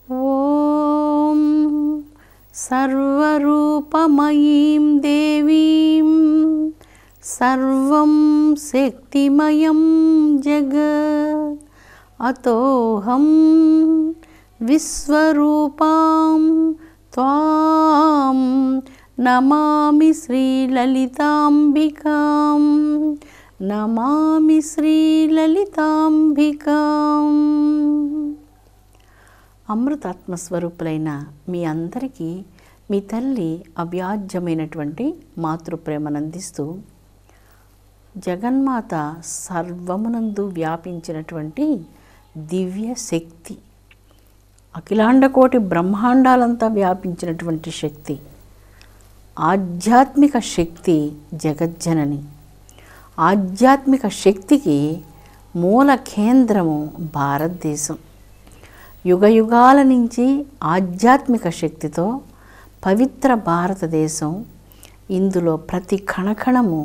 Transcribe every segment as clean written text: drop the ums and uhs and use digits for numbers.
ఓం సర్వరూపమయీం దేవీం సర్వం శక్తిమయం జగత్ అతోహం విశ్వరూపాం త్వాం నమామి శ్రీలలితాంబికాం నమామి శ్రీలలితాంబికాం. అమృతాత్మస్వరూపులైన మీ అందరికీ మీ తల్లి అవ్యాజ్యమైనటువంటి మాతృప్రేమనందిస్తూ జగన్మాత సర్వమునందు వ్యాపించినటువంటి దివ్య శక్తి, అఖిలాండకోటి బ్రహ్మాండాలంతా వ్యాపించినటువంటి శక్తి, ఆధ్యాత్మిక శక్తి జగజ్జనని. ఆధ్యాత్మిక శక్తికి మూల కేంద్రము భారతదేశం. యుగయుగాల నుంచి ఆధ్యాత్మిక శక్తితో పవిత్ర భారతదేశం, ఇందులో ప్రతి కణకణము,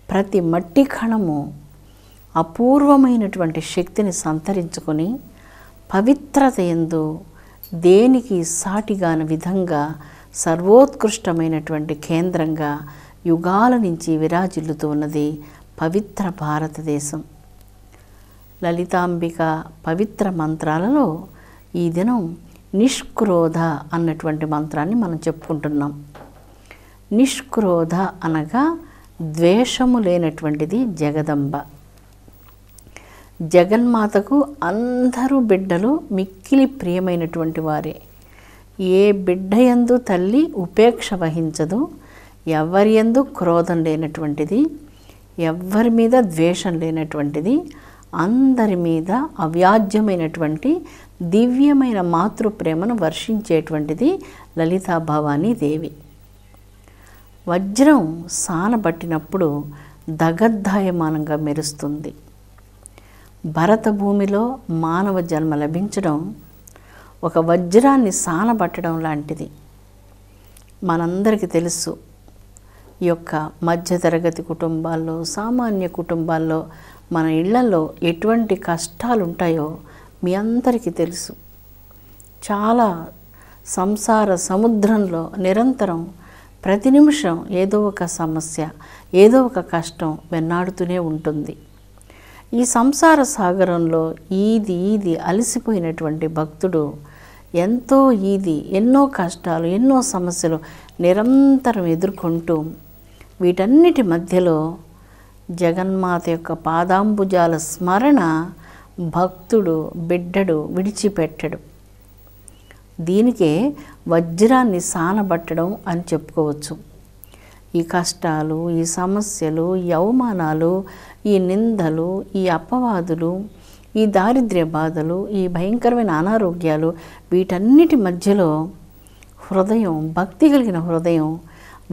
ప్రతి మట్టి కణము అపూర్వమైనటువంటి శక్తిని సంతరించుకొని పవిత్రత యందు దేనికి సాటిగాని విధంగా సర్వోత్కృష్టమైనటువంటి కేంద్రంగా యుగాల నుంచి విరాజిల్లుతూ ఉన్నది పవిత్ర భారతదేశం. లలితాంబిక పవిత్ర మంత్రాలలో ఈ దినం నిష్క్రోధ అన్నటువంటి మంత్రాన్ని మనం చెప్పుకుంటున్నాం. నిష్క్రోధ అనగా ద్వేషము లేనటువంటిది జగదంబ. జగన్మాతకు అందరూ బిడ్డలు మిక్కిలి ప్రియమైనటువంటి వారే. ఏ బిడ్డ యందు తల్లి ఉపేక్ష వహించదు, ఎవరి యందు క్రోధం లేనటువంటిది, ఎవరి మీద ద్వేషం లేనటువంటిది, అందరి మీద అవ్యాజ్యమైనటువంటి దివ్యమైన మాతృప్రేమను వర్షించేటువంటిది లలితా భవానీ దేవి. వజ్రం సానబట్టినప్పుడు దగద్దాయమానంగా మెరుస్తుంది. భరత భూమిలో మానవ జన్మ లభించడం ఒక వజ్రాన్ని సానబట్టడం లాంటిది. మనందరికీ తెలుసు, ఈ యొక్క మధ్యతరగతి కుటుంబాల్లో, సామాన్య కుటుంబాల్లో, మన ఇళ్లలో ఎటువంటి కష్టాలు ఉంటాయో మీ అందరికీ తెలుసు. చాలా సంసార సముద్రంలో నిరంతరం ప్రతి నిమిషం ఏదో ఒక సమస్య, ఏదో ఒక కష్టం వెన్నాడుతూనే ఉంటుంది. ఈ సంసార సాగరంలో ఈది అలసిపోయినటువంటి భక్తుడు ఎంతో ఎన్నో కష్టాలు, ఎన్నో సమస్యలు నిరంతరం ఎదుర్కొంటూ వీటన్నిటి మధ్యలో జగన్మాత యొక్క పాదాంబుజాల స్మరణ భక్తుడు, బిడ్డడు విడిచిపెట్టడు. దీనికే వజ్రాన్ని సానబట్టడం అని చెప్పుకోవచ్చు. ఈ కష్టాలు, ఈ సమస్యలు, ఈ అవమానాలు, ఈ నిందలు, ఈ అపవాదులు, ఈ దారిద్ర్య బాధలు, ఈ భయంకరమైన అనారోగ్యాలు, వీటన్నిటి మధ్యలో హృదయం, భక్తి కలిగిన హృదయం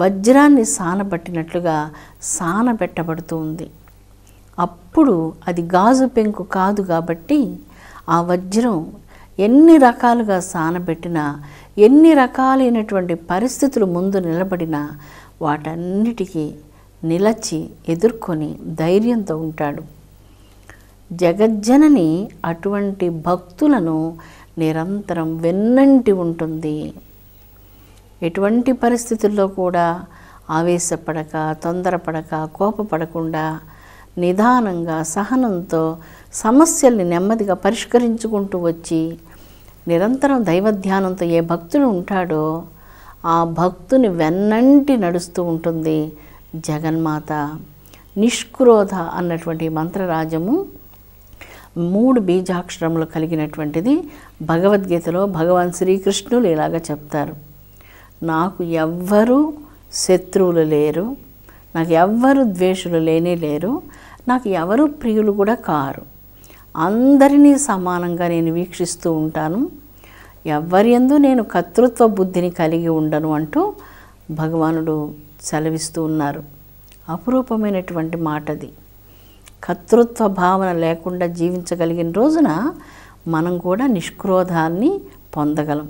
వజ్రాన్ని సానబట్టినట్లుగా సానబెట్టబడుతూ ఉంది. అప్పుడు అది గాజు పెంకు కాదు కాబట్టి ఆ వజ్రం ఎన్ని రకాలుగా సానబెట్టినా, ఎన్ని రకాలైనటువంటి పరిస్థితులు ముందు నిలబడినా వాటన్నిటికీ నిలచి ఎదుర్కొని ధైర్యంతో ఉంటాడు. జగజ్జనని అటువంటి భక్తులను నిరంతరం వెన్నంటి ఉంటుంది. ఎటువంటి పరిస్థితుల్లో కూడా ఆవేశపడక, తొందరపడక, కోపపడకుండా నిదానంగా, సహనంతో సమస్యల్ని నెమ్మదిగా పరిష్కరించుకుంటూ వచ్చి నిరంతరం దైవధ్యానంతో ఏ భక్తుడు ఉంటాడో ఆ భక్తుని వెన్నంటి నడుస్తూ ఉంటుంది జగన్మాత. నిష్క్రోధ అన్నటువంటి మంత్రరాజము 3 బీజాక్షరములు కలిగినటువంటిది. భగవద్గీతలో భగవాన్ శ్రీకృష్ణులు ఇలాగ చెప్తారు, నాకు ఎవ్వరూ శత్రువులు లేరు, నాకు ఎవ్వరు ద్వేషులు లేనే లేరు, నాకు ఎవరు ప్రియులు కూడా కారు, అందరినీ సమానంగా నేను వీక్షిస్తూ ఉంటాను, ఎవ్వరి యందు నేను కర్తృత్వ బుద్ధిని కలిగి ఉండను అంటూ భగవానుడు సెలవిస్తూ ఉన్నారు. అపురూపమైనటువంటి మాటది. కర్తృత్వ భావన లేకుండా జీవించగలిగిన రోజున మనం కూడా నిష్క్రోధాన్ని పొందగలం.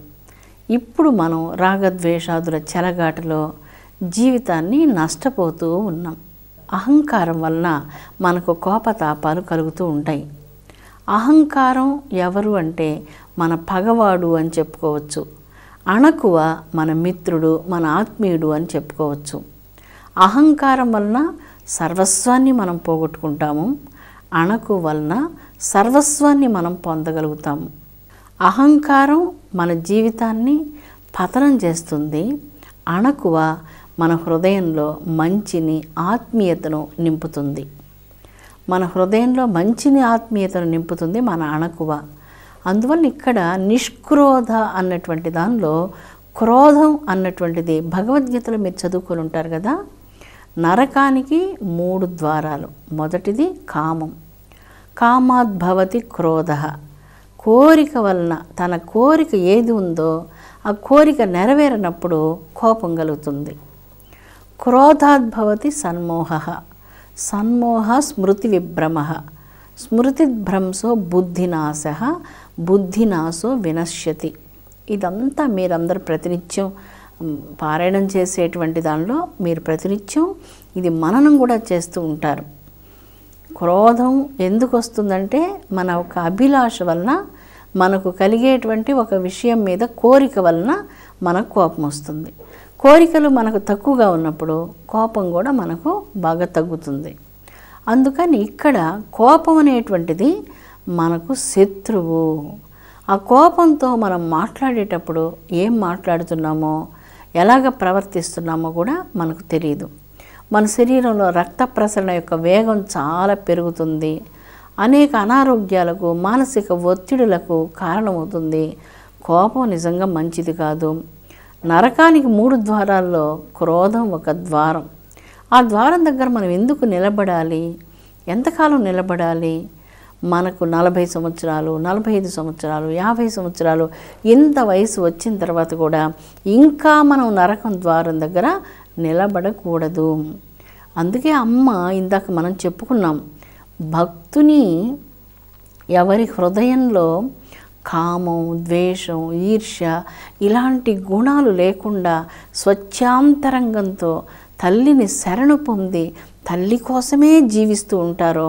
ఇప్పుడు మనం రాగద్వేషాదుల చెలగాటలో జీవితాన్ని నష్టపోతూ ఉన్నాం. అహంకారం వలన మనకు కోపతాపాలు కలుగుతూ ఉంటాయి. అహంకారం ఎవరు అంటే మన పగవాడు అని చెప్పుకోవచ్చు. అణకువ మన మిత్రుడు, మన ఆత్మీయుడు అని చెప్పుకోవచ్చు. అహంకారం వలన సర్వస్వాన్ని మనం పోగొట్టుకుంటాము. అణకు వలన సర్వస్వాన్ని మనం పొందగలుగుతాము. అహంకారం మన జీవితాన్ని పతనం చేస్తుంది. అణకువ మన హృదయంలో మంచిని, ఆత్మీయతను నింపుతుంది. మన హృదయంలో మంచిని, ఆత్మీయతను నింపుతుంది మన అణకువ. అందువల్ల ఇక్కడ నిష్క్రోధ అన్నటువంటి దానిలో క్రోధం అన్నటువంటిది భగవద్గీతలో మీరు చదువుకొని ఉంటారు కదా. నరకానికి 3 ద్వారాలు. మొదటిది కామం. కామాద్భవతి క్రోధ. కోరిక వలన తన కోరిక ఏది ఉందో ఆ కోరిక నెరవేరనప్పుడు కోపం కలుగుతుంది. క్రోధాద్భవతి సన్మోహ. సన్మోహ స్మృతి విభ్రమ. స్మృతిభ్రంశో బుద్ధినాశ. బుద్ధినాశో వినశ్యతి. ఇదంతా మీరందరూ ప్రతినిత్యం పారాయణం చేసేటువంటి దానిలో మీరు ప్రతినిత్యం ఇది మననం కూడా చేస్తూ ఉంటారు. క్రోధం ఎందుకు వస్తుందంటే మన ఒక అభిలాష వలన, మనకు కలిగేటువంటి ఒక విషయం మీద కోరిక వలన మనకు కోపం వస్తుంది. కోరికలు మనకు తక్కువగా ఉన్నప్పుడు కోపం కూడా మనకు బాగా తగ్గుతుంది. అందుకని ఇక్కడ కోపం అనేటువంటిది మనకు శత్రువు. ఆ కోపంతో మనం మాట్లాడేటప్పుడు ఏం మాట్లాడుతున్నామో, ఎలాగ ప్రవర్తిస్తున్నామో కూడా మనకు తెలియదు. మన శరీరంలో రక్త ప్రసరణ యొక్క వేగం చాలా పెరుగుతుంది. అనేక అనారోగ్యాలకు, మానసిక ఒత్తిడులకు కారణమవుతుంది. కోపం నిజంగా మంచిది కాదు. నరకానికి 3 ద్వారాల్లో క్రోధం ఒక ద్వారం. ఆ ద్వారం దగ్గర మనం ఎందుకు నిలబడాలి? ఎంతకాలం నిలబడాలి? మనకు 40 సంవత్సరాలు, 45 సంవత్సరాలు, 50 సంవత్సరాలు, ఇంత వయసు వచ్చిన తర్వాత కూడా ఇంకా మనం నరకం ద్వారం దగ్గర నిలబడకూడదు. అందుకే అమ్మ ఇందాక మనం చెప్పుకున్నాం, భక్తుని ఎవరి హృదయంలో కామం, ద్వేషం, ఈర్ష్య ఇలాంటి గుణాలు లేకుండా స్వచ్ఛాంతరంగంతో తల్లిని శరణు పొంది తల్లి కోసమే జీవిస్తూ ఉంటారో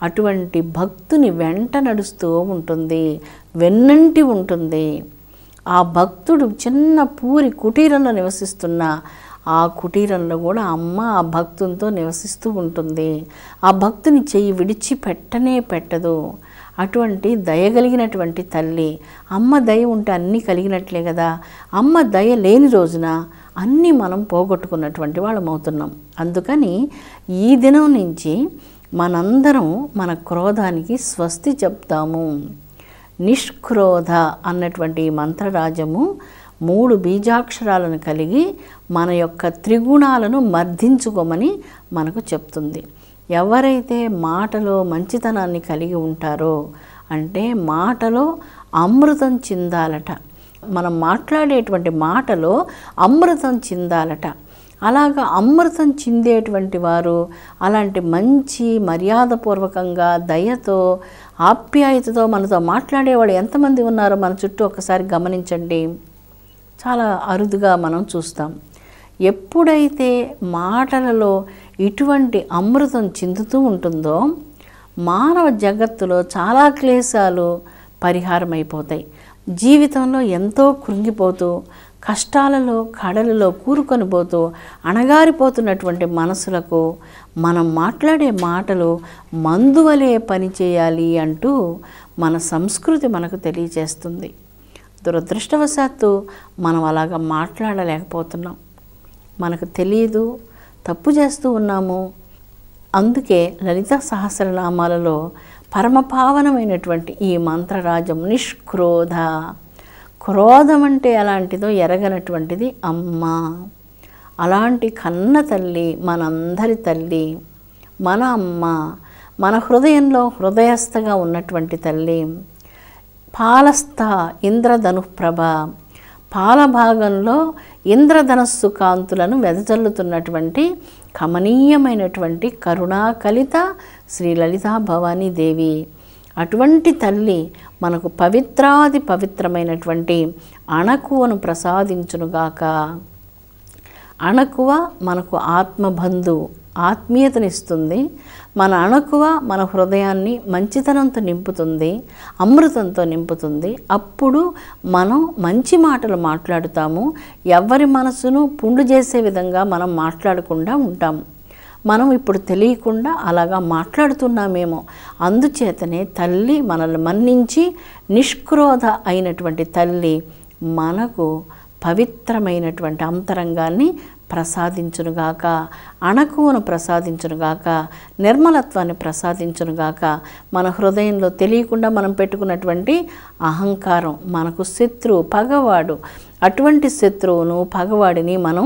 అటువంటి భక్తుని వెంట నడుస్తూ ఉంటుంది, వెన్నంటి ఉంటుంది. ఆ భక్తుడు చిన్న పూరి కుటీరంలో నివసిస్తున్న ఆ కుటీరంలో కూడా అమ్మ ఆ భక్తునితో నివసిస్తూ ఉంటుంది. ఆ భక్తుని చెయ్యి విడిచి పెట్టనే పెట్టదు. అటువంటి దయగలిగినటువంటి తల్లి. అమ్మ దయ ఉంటే అన్నీ కలిగినట్లే కదా. అమ్మ దయ లేని రోజున అన్నీ మనం పోగొట్టుకున్నటువంటి వాళ్ళం అవుతున్నాం. అందుకని ఈ దినం నుంచి మనందరం మన క్రోధానికి స్వస్తి చెప్తాము. నిష్క్రోధ అన్నటువంటి మంత్రరాజము 3 బీజాక్షరాలను కలిగి మన యొక్క త్రిగుణాలను మర్దించుకోమని మనకు చెప్తుంది. ఎవరైతే మాటలో మంచితనాన్ని కలిగి ఉంటారో అంటే మాటలో అమృతం చిందాలట. మనం మాట్లాడేటువంటి మాటలో అమృతం చిందాలట. అలాగా అమృతం చిందేటువంటి వారు, అలాంటి మంచి మర్యాదపూర్వకంగా దయతో ఆప్యాయతతో మనతో మాట్లాడేవాళ్ళు ఎంతమంది ఉన్నారో మన చుట్టూ ఒకసారి గమనించండి. చాలా అరుదుగా మనం చూస్తాం. ఎప్పుడైతే మాటలలో ఇటువంటి అమృతం చిందుతూ ఉంటుందో మానవ జగత్తులో చాలా క్లేశాలు పరిహారం అయిపోతాయి. జీవితంలో ఎంతో కృంగిపోతూ, కష్టాలలో కడలలో కూరుకొని పోతూ అణగారిపోతున్నటువంటి మనసులకు మనం మాట్లాడే మాటలు మందువలే పనిచేయాలి అంటూ మన సంస్కృతి మనకు తెలియజేస్తుంది. దురదృష్టవశాత్తు మనం అలాగా మాట్లాడలేకపోతున్నాం. మనకు తెలియదు, తప్పు చేస్తూ ఉన్నాము. అందుకే లలితా సహస్రనామాలలో పరమపావనమైనటువంటి ఈ మంత్రరాజం నిష్క్రోధ. క్రోధం అంటే ఎలాంటిదో ఎరగనటువంటిది అమ్మ. అలాంటి కన్న తల్లి, మనందరి తల్లి, మన అమ్మ, మన హృదయంలో హృదయస్థగా ఉన్నటువంటి తల్లి. పాలస్థ ఇంద్రధనుప్రభ. పాలభాగంలో ఇంద్రధనస్సు కాంతులను వెదజల్లుతున్నటువంటి కమనీయమైనటువంటి కరుణాకలిత శ్రీ లలితా భవానీ దేవి. అటువంటి తల్లి మనకు పవిత్రాది పవిత్రమైనటువంటి అణకువను ప్రసాదించునుగాక. అణకువ మనకు ఆత్మబంధు. ఆత్మీయతనిస్తుంది. మన అణకువ మన హృదయాన్ని మంచితనంతో నింపుతుంది, అమృతంతో నింపుతుంది. అప్పుడు మనం మంచి మాటలు మాట్లాడుతాము. ఎవరి మనసును పుండు చేసే విధంగా మనం మాట్లాడకుండా ఉంటాము. మనం ఇప్పుడు తెలియకుండా అలాగా మాట్లాడుతున్నామేమో. అందుచేతనే తల్లి మనల్ని మన్నించి నిష్క్రోధ అయినటువంటి తల్లి మనకు పవిత్రమైనటువంటి అంతరంగాన్ని ప్రసాదించునుగాక, అణకువను ప్రసాదించునుగాక, నిర్మలత్వాన్ని ప్రసాదించునుగాక. మన హృదయంలో తెలియకుండా మనం పెట్టుకున్నటువంటి అహంకారం, మనకు శత్రువు, పగవాడు, అటువంటి శత్రువును, పగవాడిని మనం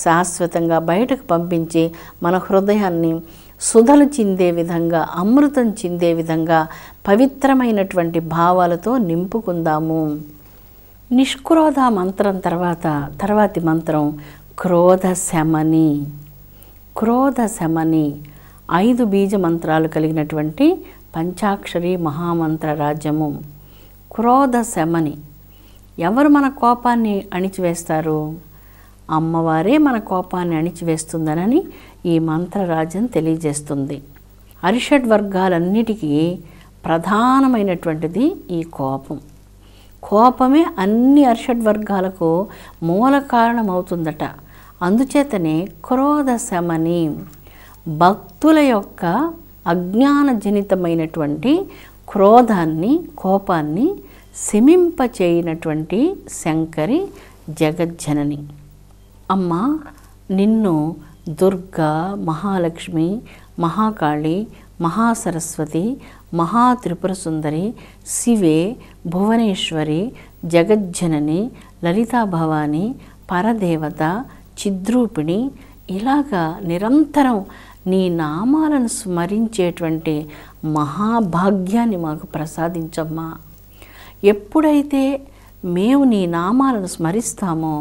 శాశ్వతంగా బయటకు పంపించి మన హృదయాన్ని సుధలు చిందే విధంగా, అమృతం చిందే విధంగా పవిత్రమైనటువంటి భావాలతో నింపుకుందాము. నిష్క్రోధ మంత్రం తర్వాతి మంత్రం క్రోధ శమని. క్రోధ శమని 5 బీజ మంత్రాలు కలిగినటువంటి పంచాక్షరి మహామంత్ర రాజ్యము. క్రోధ శమని. ఎవరు మన కోపాన్ని అణిచివేస్తారు? అమ్మవారే మన కోపాన్ని అణిచివేస్తుందనని ఈ మంత్రరాజ్యం తెలియజేస్తుంది. అరిషడ్ వర్గాలన్నిటికీ ప్రధానమైనటువంటిది ఈ కోపం. కోపమే అన్ని అరిషడ్ వర్గాలకు మూల కారణమవుతుందట. అందుచేతనే క్రోధ శమని, భక్తుల యొక్క అజ్ఞానజనితమైనటువంటి క్రోధాన్ని, కోపాన్ని శమింపచేయనటువంటి శంకరి జగజ్జనని. అమ్మ, నిన్ను దుర్గా, మహాలక్ష్మి, మహాకాళి, మహాసరస్వతి, మహాత్రిపుర సుందరి, శివే, భువనేశ్వరి, జగజ్జనని, లలితా భవాని, పరదేవత, చిద్రూపిణి, ఇలాగా నిరంతరం నీ నామాలను స్మరించేటువంటి మహాభాగ్యాన్ని మాకు ప్రసాదించమ్మా. ఎప్పుడైతే మేము నీ నామాలను స్మరిస్తామో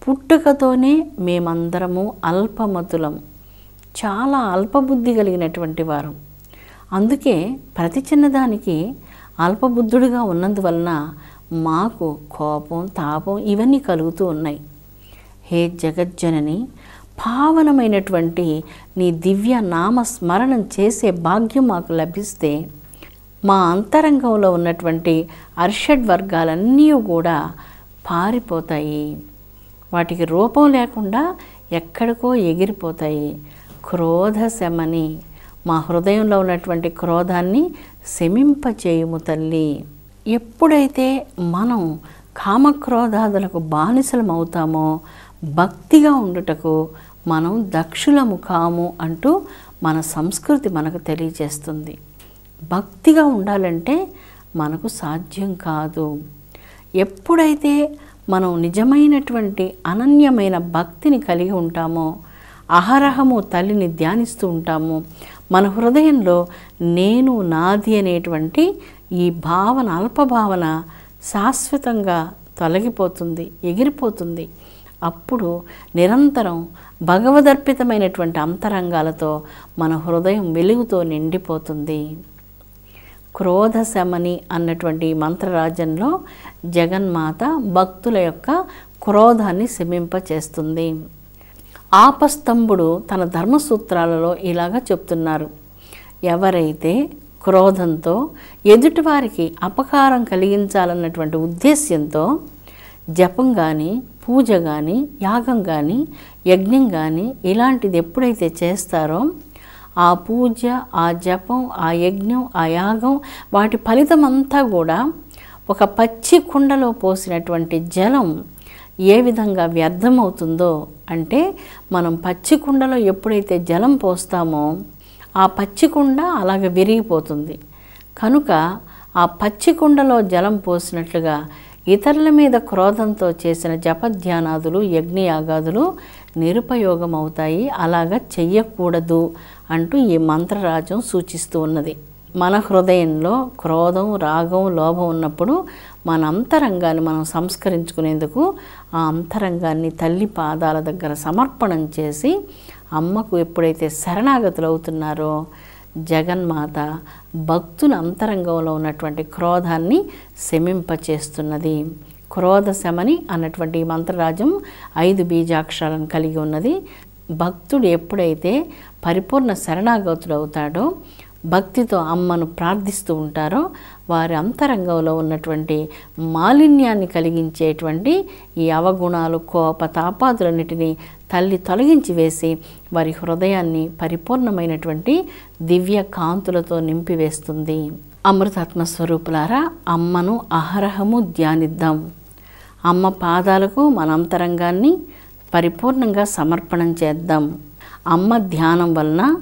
పుట్టుకతోనే మేమందరము అల్పమతులం, చాలా అల్పబుద్ధి కలిగినటువంటి వారం. అందుకే ప్రతి చిన్నదానికి అల్పబుద్ధుడిగా ఉన్నందువలన మాకు కోపం, తాపం ఇవన్నీ కలుగుతూ ఉన్నాయి. హే జగజ్జనని, పావనమైనటువంటి నీ దివ్య నామ స్మరణం చేసే భాగ్యం మాకు లభిస్తే మా అంతరంగంలో ఉన్నటువంటి అర్షడ్ వర్గాలన్నీ కూడా పారిపోతాయి. వాటికి రూపం లేకుండా ఎక్కడికో ఎగిరిపోతాయి. క్రోధ శమని, మా హృదయంలో ఉన్నటువంటి క్రోధాన్ని శమింపచేయుము తల్లి. ఎప్పుడైతే మనం కామక్రోధాదులకు బానిసలం అవుతామో భక్తిగా ఉండుటకు మనం దక్షులము కాము అంటూ మన సంస్కృతి మనకు తెలియజేస్తుంది. భక్తిగా ఉండాలంటే మనకు సాధ్యం కాదు. ఎప్పుడైతే మనం నిజమైనటువంటి అనన్యమైన భక్తిని కలిగి ఉంటామో, అహరహము తల్లిని ధ్యానిస్తూ ఉంటాము, మన హృదయంలో నేను, నాది అనేటువంటి ఈ భావన, అల్పభావన శాశ్వతంగా తొలగిపోతుంది, ఎగిరిపోతుంది. అప్పుడు నిరంతరం భగవదర్పితమైనటువంటి అంతరంగాలతో మన హృదయం వెలుగుతో నిండిపోతుంది. క్రోధ శమని అన్నటువంటి మంత్రరాజ్యంలో జగన్మాత భక్తుల యొక్క క్రోధాన్ని శమింపచేస్తుంది. ఆపస్తంభుడు తన ధర్మసూత్రాలలో ఇలాగా చెప్తున్నారు. ఎవరైతే క్రోధంతో ఎదుటివారికి అపకారం కలిగించాలన్నటువంటి ఉద్దేశ్యంతో జపం కానీ, పూజ కానీ, యాగం కానీ, యజ్ఞం కానీ ఇలాంటిది ఎప్పుడైతే చేస్తారో ఆ పూజ, ఆ జపం, ఆ యజ్ఞం, ఆ యాగం వాటి ఫలితం అంతా కూడా ఒక పచ్చి కుండలో పోసినటువంటి జలం ఏ విధంగా వ్యర్థమవుతుందో, అంటే మనం పచ్చి కుండలో ఎప్పుడైతే జలం పోస్తామో ఆ పచ్చి కుండ అలాగ విరిగిపోతుంది. కనుక ఆ పచ్చి కుండలో జలం పోసినట్లుగా ఇతరుల మీద క్రోధంతో చేసిన జపధ్యానాదులు, యజ్ఞయాగాదులు నిరుపయోగం అవుతాయి. అలాగా చెయ్యకూడదు అంటూ ఈ మంత్రరాజ్యం సూచిస్తూ ఉన్నది. మన హృదయంలో క్రోధం, రాగం, లోభం ఉన్నప్పుడు మన అంతరంగాన్ని మనం సంస్కరించుకునేందుకు ఆ అంతరంగాన్ని తల్లి పాదాల దగ్గర సమర్పణం చేసి అమ్మకు ఎప్పుడైతే శరణాగతులు అవుతున్నారో జగన్మాత భక్తుల అంతరంగంలో ఉన్నటువంటి క్రోధాన్ని శమింపచేస్తున్నది. క్రోధ శమని అన్నటువంటి మంత్రరాజ్యం 5 బీజాక్షరాలను కలిగి ఉన్నది. భక్తుడు ఎప్పుడైతే పరిపూర్ణ శరణాగతుడు అవుతాడో, భక్తితో అమ్మను ప్రార్థిస్తూ ఉంటారో, వారి అంతరంగంలో ఉన్నటువంటి మాలిన్యాన్ని కలిగించేటువంటి ఈ అవగుణాలు, కోప తాపాదులన్నిటినీ తల్లి తొలగించి వేసి వారి హృదయాన్ని పరిపూర్ణమైనటువంటి దివ్య కాంతులతో నింపివేస్తుంది. అమృతాత్మ స్వరూపులారా, అమ్మను అహరహము ధ్యానిద్దాం. అమ్మ పాదాలకు మన అంతరంగాన్ని పరిపూర్ణంగా సమర్పణం చేద్దాం. అమ్మ ధ్యానం వలన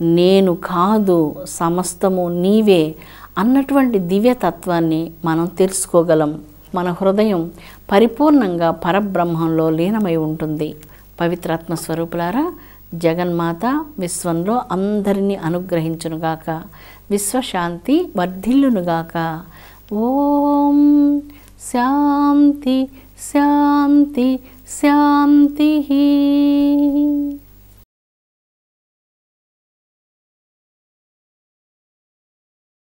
నేను కాదు, సమస్తము నీవే అన్నటువంటి దివ్యతత్వాన్ని మనం తెలుసుకోగలం. మన హృదయం పరిపూర్ణంగా పరబ్రహ్మంలో లీనమై ఉంటుంది. పవిత్రాత్మ స్వరూపులారా, జగన్మాత విశ్వంలో అందరినీ అనుగ్రహించునుగాక. విశ్వశాంతి వర్ధిల్లునుగాక. ఓం శాంతి శాంతి శాంతి.